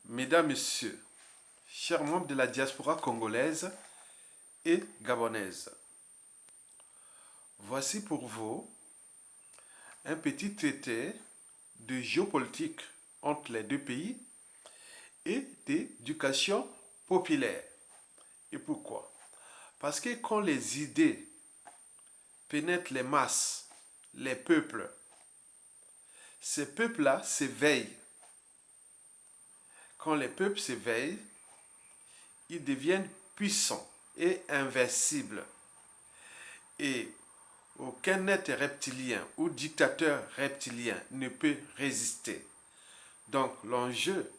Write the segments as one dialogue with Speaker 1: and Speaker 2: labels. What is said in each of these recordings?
Speaker 1: Mesdames, Messieurs, chers membres de la diaspora congolaise et gabonaise, voici pour vous un petit traité de géopolitique entre les deux pays et d'éducation populaire. Et pourquoi? Parce que quand les idées pénètrent les masses, les peuples, ces peuples-là s'éveillent. Quand les peuples s'éveillent, ils deviennent puissants et invincibles. Et aucun être reptilien ou dictateur reptilien ne peut résister. Donc l'enjeu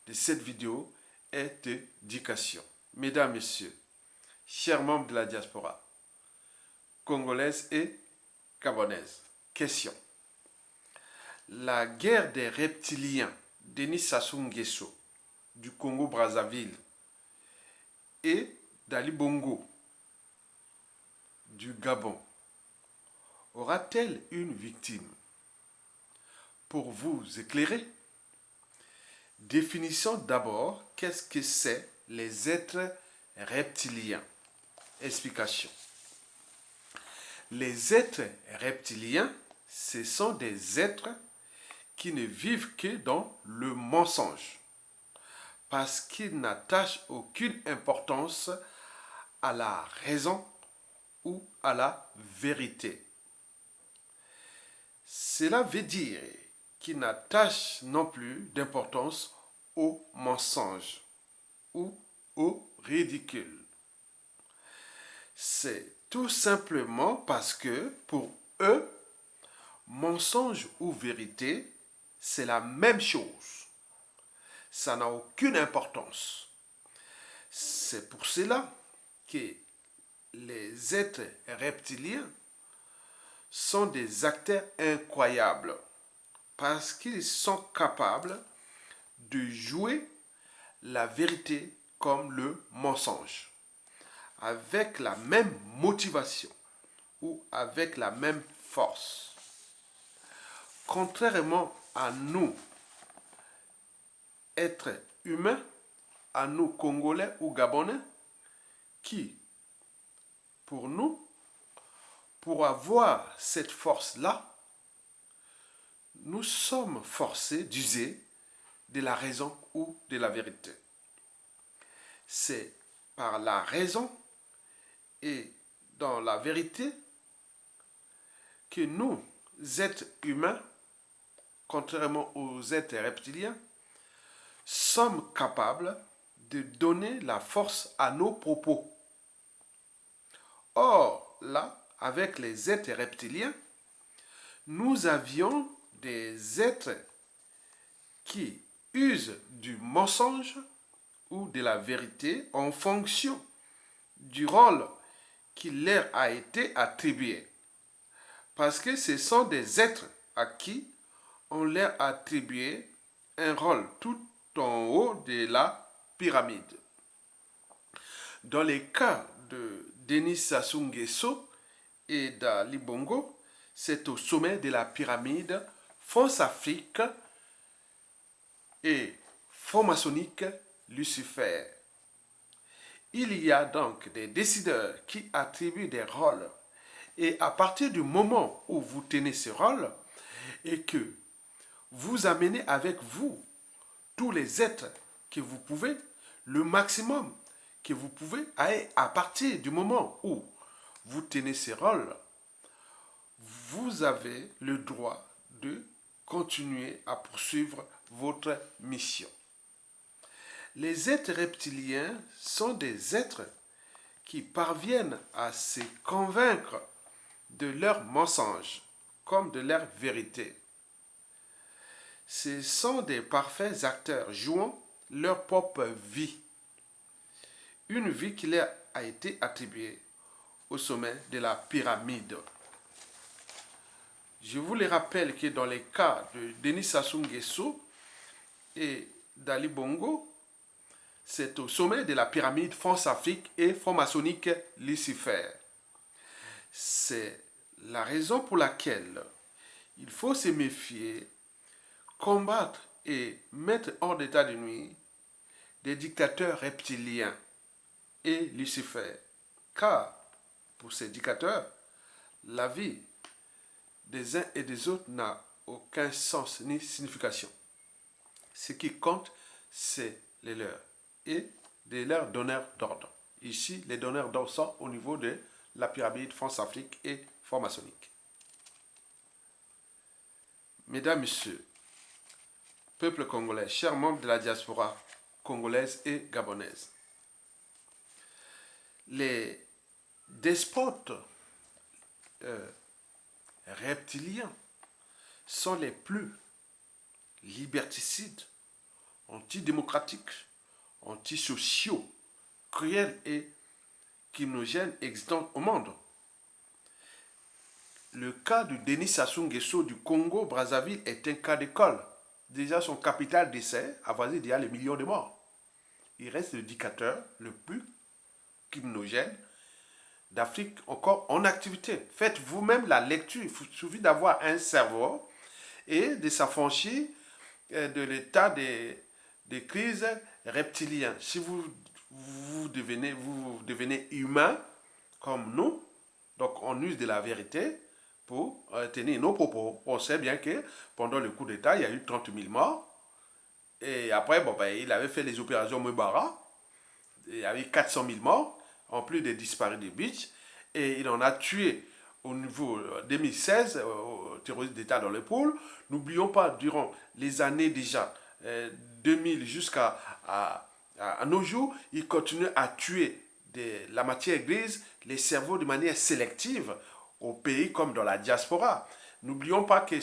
Speaker 1: de cette vidéo est d'éducation. Mesdames, Messieurs, chers membres de la diaspora congolaise et gabonaise, question. La guerre des reptiliens Denis Sassou Nguesso du Congo-Brazzaville et d'Ali Bongo du Gabon aura-t-elle une victime? Pour vous éclairer, définissons d'abord qu'est-ce que c'est les êtres reptiliens. Explication. Les êtres reptiliens, ce sont des êtres qui ne vivent que dans le mensonge, parce qu'ils n'attachent aucune importance à la raison ou à la vérité. Cela veut dire qu'ils n'attachent non plus d'importance au mensonge ou au ridicule. C'est tout simplement parce que pour eux, mensonge ou vérité, c'est la même chose. Ça n'a aucune importance. C'est pour cela que les êtres reptiliens sont des acteurs incroyables parce qu'ils sont capables de jouer la vérité comme le mensonge avec la même motivation ou avec la même force. Contrairement à nous, êtres humains, à nous Congolais ou Gabonais, qui, pour nous, pour avoir cette force-là, nous sommes forcés d'user de la raison ou de la vérité. C'est par la raison et dans la vérité que nous, êtres humains, contrairement aux êtres reptiliens, sommes capables de donner la force à nos propos. Or, là, avec les êtres reptiliens, nous avions des êtres qui usent du mensonge ou de la vérité en fonction du rôle qui leur a été attribué. Parce que ce sont des êtres à qui on leur a attribué un rôle tout en haut de la pyramide. Dans les cas de Denis Sassou Nguesso et d'Ali Bongo, c'est au sommet de la pyramide France-Afrique et franc-maçonnique Lucifer. Il y a donc des décideurs qui attribuent des rôles. Et à partir du moment où vous tenez ce rôle et que vous amenez avec vous tous les êtres que vous pouvez, le maximum que vous pouvez, à partir du moment où vous tenez ce rôle, vous avez le droit de continuer à poursuivre votre mission. Les êtres reptiliens sont des êtres qui parviennent à se convaincre de leurs mensonges comme de leur vérité. Ce sont des parfaits acteurs jouant leur propre vie. Une vie qui leur a été attribuée au sommet de la pyramide. Je vous le rappelle que dans les cas de Denis Sassou Nguesso et d'Ali Bongo, c'est au sommet de la pyramide France-Afrique et franc-maçonnique Lucifer. C'est la raison pour laquelle il faut se méfier, combattre et mettre hors d'état de nuire des dictateurs reptiliens et Lucifer. Car, pour ces dictateurs, la vie des uns et des autres n'a aucun sens ni signification. Ce qui compte, c'est les leurs et de leurs donneurs d'ordre. Ici, les donneurs d'ordre sont au niveau de la pyramide France-Afrique et franc-maçonnique. Mesdames, Messieurs, peuple congolais, chers membres de la diaspora congolaise et gabonaise, les despotes reptiliens sont les plus liberticides, antidémocratiques, antisociaux, cruels et criminogènes existants au monde. Le cas de Denis Sassou Nguesso du Congo-Brazzaville est un cas d'école. Déjà, son capital décès avoisine déjà les millions de morts. Il reste le dictateur le plus criminogène d'Afrique encore en activité. Faites vous-même la lecture. Il suffit d'avoir un cerveau et de s'affranchir de l'état des crises reptiliennes. Si vous devenez humain comme nous, donc on use de la vérité pour tenir nos propos. On sait bien que pendant le coup d'État, il y a eu 30 000 morts. Et après, il avait fait les opérations Mubara. Il y avait 400 000 morts, en plus des disparus de Beach. Et il en a tué au niveau 2016, terroristes d'État dans les pôles. N'oublions pas, durant les années déjà 2000 jusqu'à nos jours, il continue à tuer la matière grise, les cerveaux de manière sélective au pays comme dans la diaspora. N'oublions pas que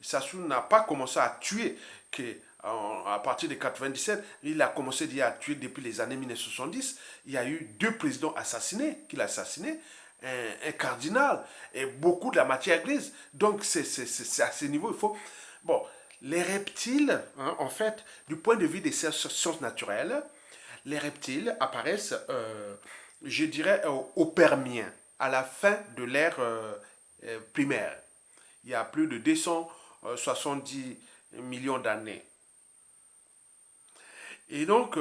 Speaker 1: Sassou n'a pas commencé à tuer à partir de 97, il a commencé à tuer depuis les années 1970. Il y a eu 2 présidents assassinés, qu'il a assassiné, un cardinal et beaucoup de la matière grise. Donc c'est à ce niveau, il faut... Bon, les reptiles, en fait, du point de vue des sciences naturelles, les reptiles apparaissent, je dirais, au Permien, à la fin de l'ère primaire. Il y a plus de 270 millions d'années. Et donc,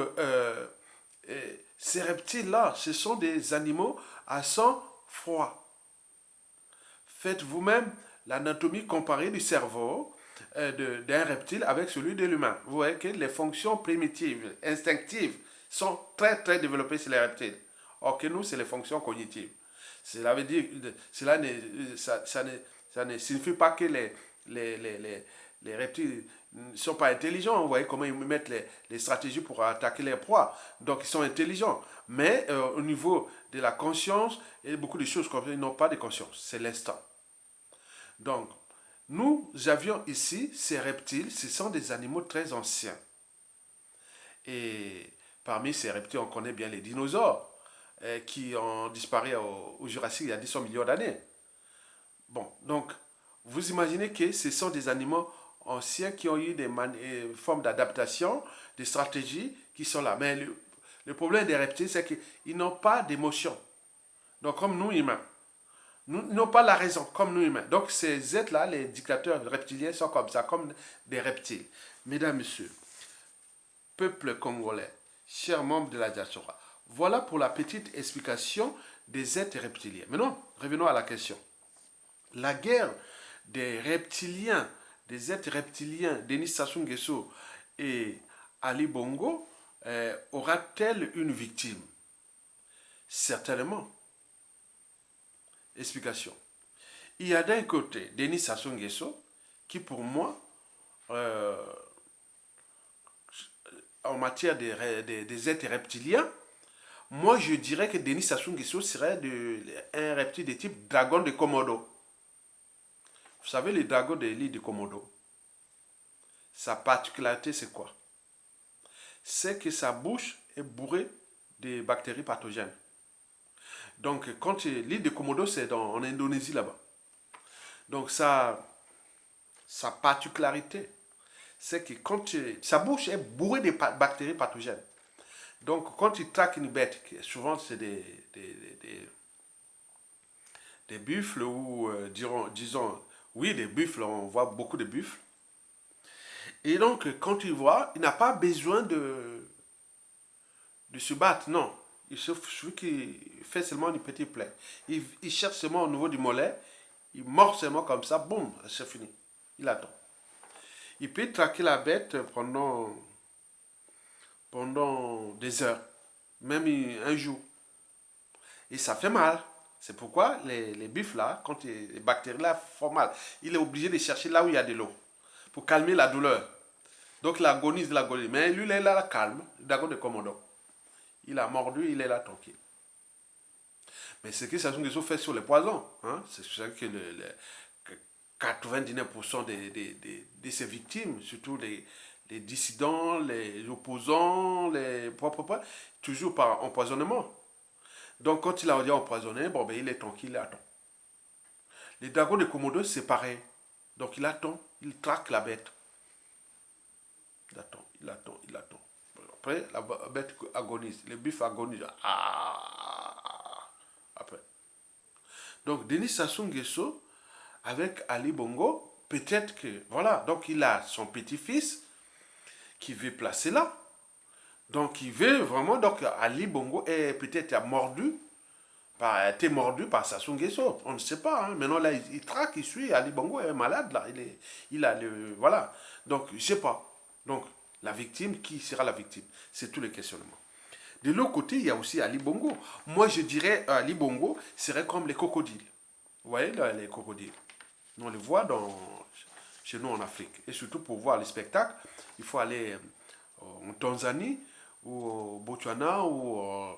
Speaker 1: ces reptiles-là, ce sont des animaux à sang froid. Faites vous-même l'anatomie comparée du cerveau d'un reptile avec celui de l'humain. Vous voyez que les fonctions primitives, instinctives, sont très très développées chez les reptiles. Or que nous, c'est les fonctions cognitives. Cela veut dire, ça ne signifie pas que les reptiles ne sont pas intelligents. Vous voyez comment ils mettent les stratégies pour attaquer les proies. Donc ils sont intelligents. Mais au niveau de la conscience et beaucoup de choses comme ça, ils n'ont pas de conscience. C'est l'instant. Donc, nous avions ici ces reptiles. Ce sont des animaux très anciens. Et parmi ces reptiles, on connaît bien les dinosaures qui ont disparu au Jurassique il y a 200 millions d'années. Bon, donc, vous imaginez que ce sont des animaux anciens qui ont eu des formes d'adaptation, des stratégies qui sont là. Mais le problème des reptiles, c'est qu'ils n'ont pas d'émotion. Donc, comme nous humains. Ils n'ont pas la raison, comme nous humains. Donc, ces êtres-là, les dictateurs reptiliens, sont comme ça, comme des reptiles. Mesdames, Messieurs, peuple congolais, chers membres de la diaspora, voilà pour la petite explication des êtres reptiliens. Maintenant, revenons à la question. La guerre des reptiliens, des êtres reptiliens, Denis Sassou Nguesso et Ali Bongo, aura-t-elle une victime? Certainement. Explication. Il y a d'un côté Denis Sassou Nguesso, qui pour moi, en matière des êtres reptiliens, moi je dirais que Denis Sassou Nguesso serait un reptile de type dragon de Komodo. Vous savez, le dragon de l'île de Komodo, sa particularité, c'est quoi? C'est que sa bouche est bourrée de bactéries pathogènes. Donc, quand l'île de Komodo, c'est en Indonésie là-bas. Donc, sa particularité, c'est que sa bouche est bourrée de bactéries pathogènes. Donc, quand il traque une bête, souvent c'est des buffles ou, disons, oui, des buffles, on voit beaucoup de buffles. Et donc, quand il voit, il n'a pas besoin de se battre, non. Celui qui fait seulement une petite plaie. Il cherche seulement au niveau du mollet, il mord seulement comme ça, boum, c'est fini. Il attend. Il peut traquer la bête pendant des heures, même un jour. Et ça fait mal. C'est pourquoi les bifs là, quand les bactéries là font mal, il est obligé de chercher là où il y a de l'eau pour calmer la douleur. Donc il agonise, il agonise. Mais lui, il est là calme, d'accord de commandant. Il a mordu, il est là tranquille. Mais ce que Sassou Nguesso fait sur les poisons, hein, c'est sûr que 99% de ses victimes, surtout les dissidents, les opposants, toujours par empoisonnement. Donc quand il a dit empoisonné, bon, ben, il est tranquille, il attend. Les dragons de Komodo, c'est pareil. Donc il attend, il traque la bête. Il attend, il attend, il attend. Après, la bête agonise, le bif agonise. Ah, après. Donc Denis Sassou Nguesso, avec Ali Bongo, peut-être que, voilà, donc il a son petit-fils qui veut placer là. Donc il veut vraiment, donc Ali Bongo est peut-être mordu, a été mordu par Sassou Nguesso. On ne sait pas. Hein. Maintenant là, il traque, il suit. Ali Bongo est malade là. Il a le, voilà. Donc je ne sais pas. Donc la victime, qui sera la victime? C'est tout le questionnement. De l'autre côté, il y a aussi Ali Bongo. Moi, je dirais Ali Bongo serait comme les crocodiles. Vous voyez là, les crocodiles. On les voit chez nous en Afrique. Et surtout pour voir les spectacles, il faut aller en Tanzanie ou au Botswana ou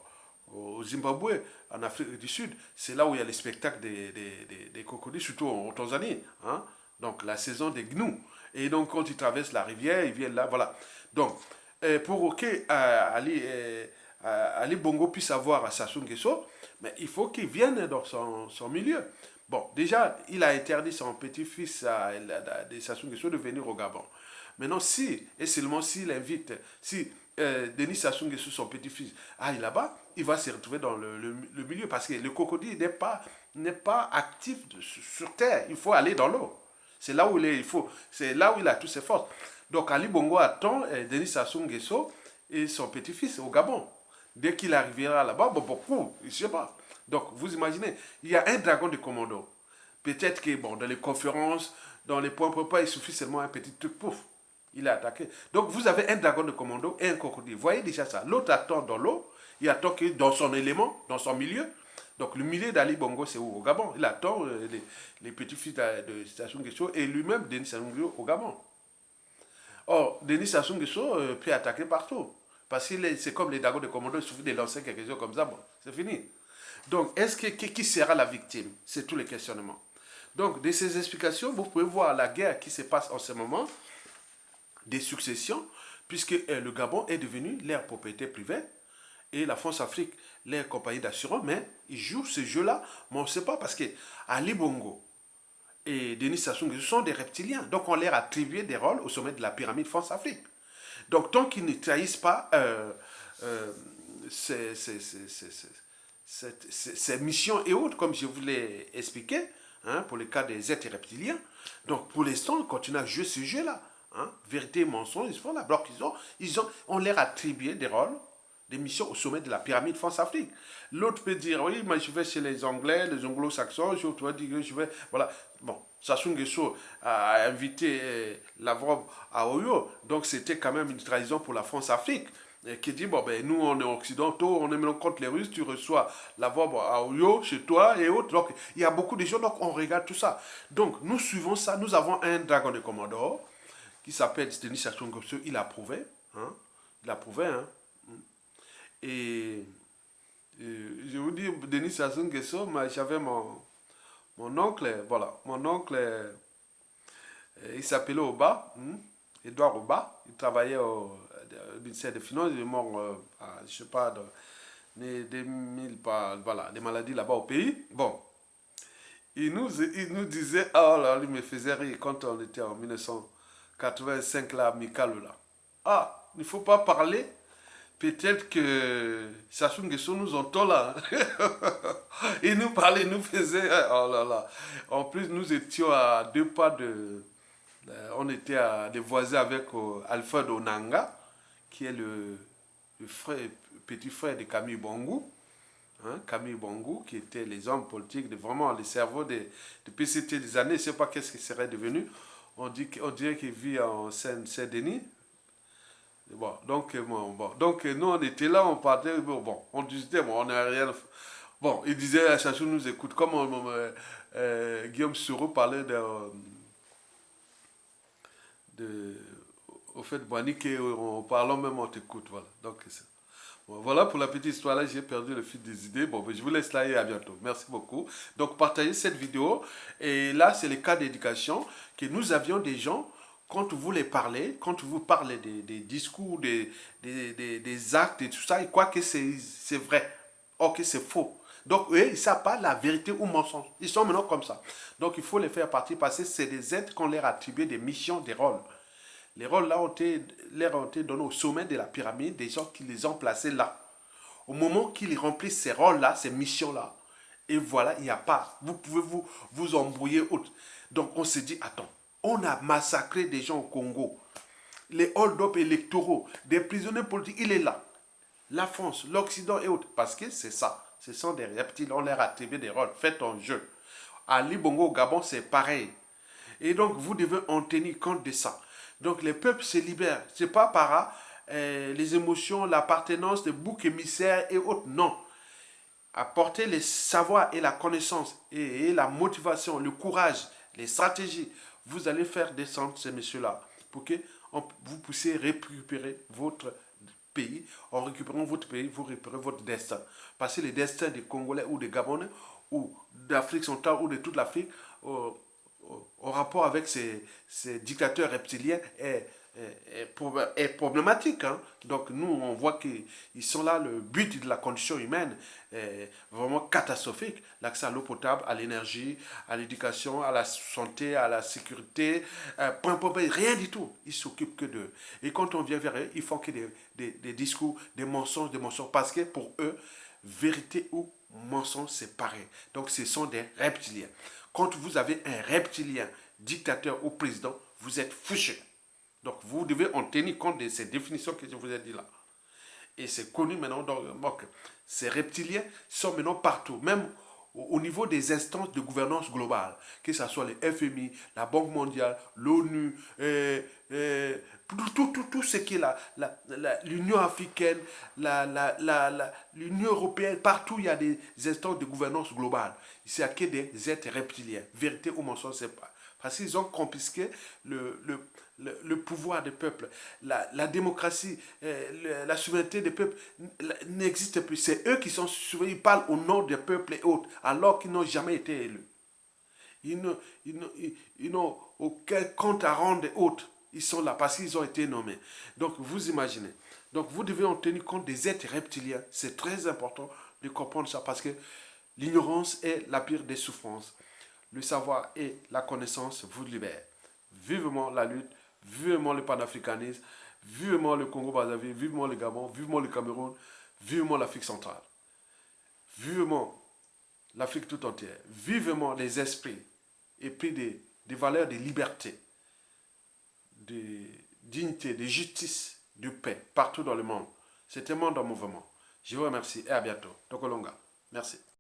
Speaker 1: au Zimbabwe, en Afrique du Sud. C'est là où il y a les spectacles des crocodiles, surtout en Tanzanie. Hein? Donc la saison des gnous. Et donc quand ils traversent la rivière, ils viennent là, voilà. Donc pour que Ali Bongo puisse avoir Sassou Nguesso, mais il faut qu'il vienne dans son milieu. Bon, déjà, il a interdit son petit-fils de Sassou Nguesso de venir au Gabon. Maintenant, si, et seulement s'il invite, si Denis Sassou Nguesso, son petit-fils, aille là-bas, il va se retrouver dans le milieu parce que le crocodile n'est pas actif sur terre. Il faut aller dans l'eau. C'est là où c'est là où il a toutes ses forces. Donc Ali Bongo attend Denis Sassou Nguesso et son petit-fils au Gabon. Dès qu'il arrivera là-bas, beaucoup, je ne sais pas. Donc vous imaginez, il y a un dragon de commando. Peut-être que bon, dans les conférences, dans les points propres, il suffit seulement un petit truc, pouf, il est attaqué. Donc vous avez un dragon de commando et un crocodile. Vous voyez déjà ça. L'autre attend dans l'eau, il attend que dans son élément, dans son milieu. Donc le milieu d'Ali Bongo, c'est où? Au Gabon. Il attend les petits-fils de Sassou Nguesso et lui-même, Denis Sassou Nguesso, au Gabon. Or, Denis Sassou Nguesso peut attaquer partout. Parce que c'est comme les dragons de commando, il suffit de lancer quelque chose comme ça, bon, c'est fini. Donc, qui sera la victime? C'est tout le questionnement. Donc, de ces explications, vous pouvez voir la guerre qui se passe en ce moment, des successions, puisque le Gabon est devenu leur propriété privée et la France-Afrique, leur compagnie d'assurance, mais ils jouent ce jeu-là, mais on ne sait pas parce que Ali Bongo et Denis Sassou Nguesso sont des reptiliens. Donc, on leur a attribué des rôles au sommet de la pyramide France-Afrique. Donc, tant qu'ils ne trahissent pas ces, ces, ces, ces, ces missions et autres, comme je vous l'ai expliqué, hein, pour le cas des êtres reptiliens. Donc, pour l'instant, on continue à jouer ce jeu-là. Hein, vérité et mensonge, ils font là. Donc, on leur attribué des rôles, des missions au sommet de la pyramide France-Afrique. L'autre peut dire, oui, mais je vais chez les Anglais, les Anglo-Saxons, l'autre va dire, je vais, voilà. Bon, Sassou Nguesso a invité Lavrov à Oyo, donc c'était quand même une trahison pour la France-Afrique qui dit, bon, ben, nous, on est occidentaux, on est même contre les Russes, tu reçois la voix à Oyo, chez toi et autres. Donc, il y a beaucoup de gens, donc on regarde tout ça. Donc, nous suivons ça. Nous avons un dragon de Commodore qui s'appelle Denis Sassou Nguesso. Il a prouvé, hein. Il a prouvé, hein. Et je vous dis, Denis Sassou Nguesso, j'avais mon oncle, voilà, mon oncle, il s'appelait Oba, Edouard Oba. Il travaillait au ministère des Finances, il est mort, je ne sais pas, né 2000, voilà, des maladies là-bas au pays. Bon, il nous disait, oh là, il me faisait rire quand on était en 1985 là, à Mikalo là. Ah, il ne faut pas parler. Peut-être que Sassou Nguesso nous entend là. Il nous parlait, il nous faisait, oh là là. En plus, nous étions à 2 pas on était des voisins avec Alfred Onanga, qui est petit frère de Camille Bongou, hein, Camille Bongou, qui était les hommes politiques, vraiment les cerveaux de PCT des années, je ne sais pas qu'est-ce qu'il serait devenu. On dirait qu'il vit en Saint-Denis. Donc, nous, on était là, on partait, on disait, on n'a rien. Bon, il disait, Chachou nous écoute, comme Guillaume Soro parlait de au fait, Boanique, en parlant même, on t'écoute, voilà. Donc, bon, voilà pour la petite histoire là, j'ai perdu le fil des idées. Bon, ben, je vous laisse là et à bientôt. Merci beaucoup. Donc, partagez cette vidéo. Et là, c'est le cas d'éducation que nous avions des gens, quand vous les parlez, quand vous parlez des discours, des actes et tout ça, ils croient que c'est vrai. Or que c'est faux. Donc, eux, ils ne savent pas la vérité ou mensonge. Ils sont maintenant comme ça. Donc, il faut les faire partie parce que c'est des êtres qu'on leur a attribué des missions, des rôles. Les rôles là leur ont été donnés au sommet de la pyramide, des gens qui les ont placés là. Au moment qu'ils remplissent ces rôles-là, ces missions-là, et voilà, il n'y a pas. Vous pouvez vous embrouiller autre. Donc on se dit, attends, on a massacré des gens au Congo. Les hold-up électoraux, des prisonniers politiques, il est là. La France, l'Occident et autres. Parce que c'est ça. Ce sont des reptiles, on leur a attribué des rôles. Faites un jeu. À Libongo, au Gabon, c'est pareil. Et donc, vous devez en tenir compte de ça. Donc, les peuples se libèrent. Ce n'est pas par les émotions, l'appartenance, les boucs émissaires et autres. Non. Apporter les savoirs et la connaissance et la motivation, le courage, les stratégies. Vous allez faire descendre ces messieurs-là pour que vous puissiez récupérer votre pays. En récupérant votre pays, vous récupérez votre destin. Parce que le destin des Congolais ou des Gabonais ou d'Afrique centrale ou de toute l'Afrique au rapport avec ces dictateurs reptiliens est problématique. Hein. Donc nous, on voit qu'ils sont là, le but de la condition humaine est vraiment catastrophique. L'accès à l'eau potable, à l'énergie, à l'éducation, à la santé, à la sécurité, rien du tout. Ils s'occupent que d'eux. Et quand on vient vers eux, ils font que des discours, des mensonges, parce que pour eux, vérité ou mensonge, c'est pareil. Donc ce sont des reptiliens. Quand vous avez un reptilien, dictateur ou président, vous êtes fouché. Donc vous devez en tenir compte de ces définitions que je vous ai dit là. Et c'est connu maintenant, donc ces reptiliens sont maintenant partout, même au niveau des instances de gouvernance globale, que ce soit les FMI, la Banque mondiale, l'ONU, tout ce qui est l'Union africaine, l'Union européenne, partout il y a des instances de gouvernance globale. Il n'y a que des êtres reptiliens. Vérité ou mensonge, c'est pas. Parce qu'ils ont confisqué le pouvoir des peuples. La démocratie, la souveraineté des peuples n'existe plus. C'est eux qui sont souverains. Ils parlent au nom des peuples et autres, alors qu'ils n'ont jamais été élus. Ils n'ont aucun compte à rendre et autres. Ils sont là parce qu'ils ont été nommés. Donc, vous imaginez. Donc, vous devez en tenir compte des êtres reptiliens. C'est très important de comprendre ça parce que l'ignorance est la pire des souffrances. Le savoir et la connaissance vous libèrent. Vivement la lutte, vivement le panafricanisme, vivement le Congo-Brazzaville, vivement le Gabon, vivement le Cameroun, vivement l'Afrique centrale. Vivement l'Afrique tout entière. Vivement les esprits et puis des valeurs de liberté, de dignité, de justice, de paix partout dans le monde. C'est un monde en mouvement. Je vous remercie et à bientôt. Tokolonga. Merci.